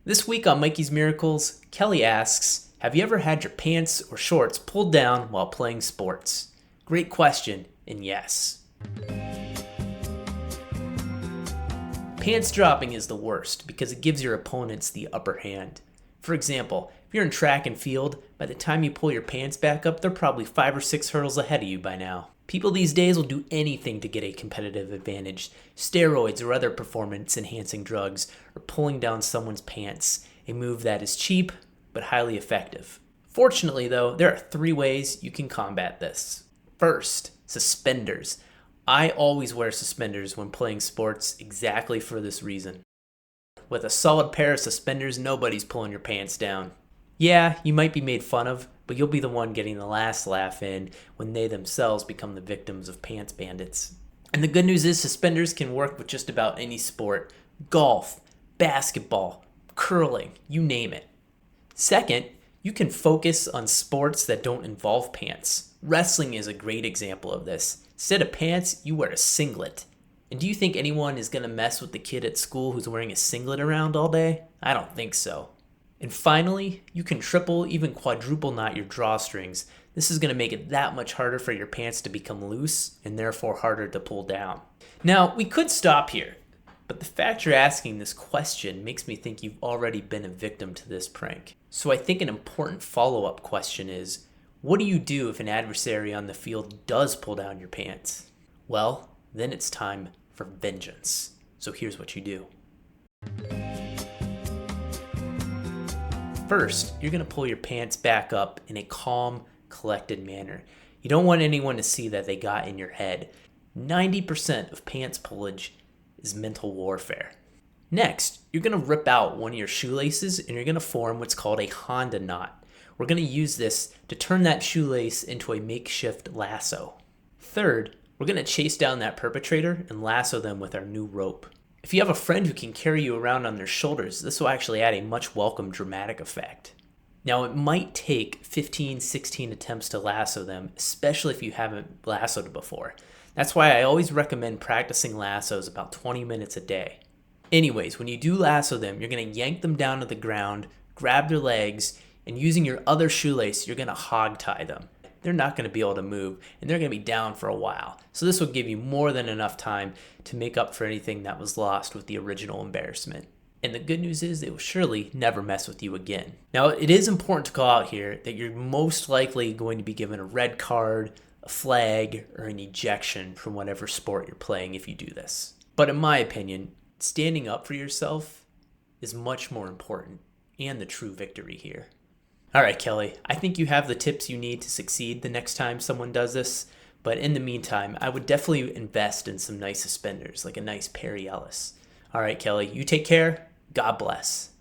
This week on Mikey's Miracles, Kelly asks, have you ever had your pants or shorts pulled down while playing sports? Great question, and yes. Pants dropping is the worst because it gives your opponents the upper hand. For example, if you're in track and field, by the time you pull your pants back up, they're probably 5 or 6 hurdles ahead of you by now. People these days will do anything to get a competitive advantage. Steroids or other performance-enhancing drugs, or pulling down someone's pants, a move that is cheap but highly effective. Fortunately though, there are 3 ways you can combat this. First, suspenders. I always wear suspenders when playing sports exactly for this reason. With a solid pair of suspenders, nobody's pulling your pants down. Yeah, you might be made fun of, but you'll be the one getting the last laugh in when they themselves become the victims of pants bandits. And the good news is suspenders can work with just about any sport. Golf, basketball, curling, you name it. Second, you can focus on sports that don't involve pants. Wrestling is a great example of this. Instead of pants, you wear a singlet. And do you think anyone is going to mess with the kid at school who's wearing a singlet around all day? I don't think so. And finally, you can triple, even quadruple knot your drawstrings. This is going to make it that much harder for your pants to become loose and therefore harder to pull down. Now, we could stop here, but the fact you're asking this question makes me think you've already been a victim to this prank. So I think an important follow-up question is, what do you do if an adversary on the field does pull down your pants? Well, then it's time for vengeance. So here's what you do. First, you're going to pull your pants back up in a calm, collected manner. You don't want anyone to see that they got in your head. 90% of pants pullage is mental warfare. Next, you're going to rip out one of your shoelaces and you're going to form what's called a Honda knot. We're going to use this to turn that shoelace into a makeshift lasso. Third, we're going to chase down that perpetrator and lasso them with our new rope. If you have a friend who can carry you around on their shoulders, this will actually add a much welcome dramatic effect. Now, it might take 15, 16 attempts to lasso them, especially if you haven't lassoed before. That's why I always recommend practicing lassos about 20 minutes a day. Anyways, when you do lasso them, you're going to yank them down to the ground, grab their legs, and using your other shoelace, you're going to hog tie them. They're not going to be able to move, and they're going to be down for a while. So this will give you more than enough time to make up for anything that was lost with the original embarrassment. And the good news is they will surely never mess with you again. Now, it is important to call out here that you're most likely going to be given a red card, a flag, or an ejection from whatever sport you're playing if you do this. But in my opinion, standing up for yourself is much more important and the true victory here. All right, Kelly, I think you have the tips you need to succeed the next time someone does this, but in the meantime, I would definitely invest in some nice suspenders, like a nice Perry Ellis. All right, Kelly, you take care. God bless.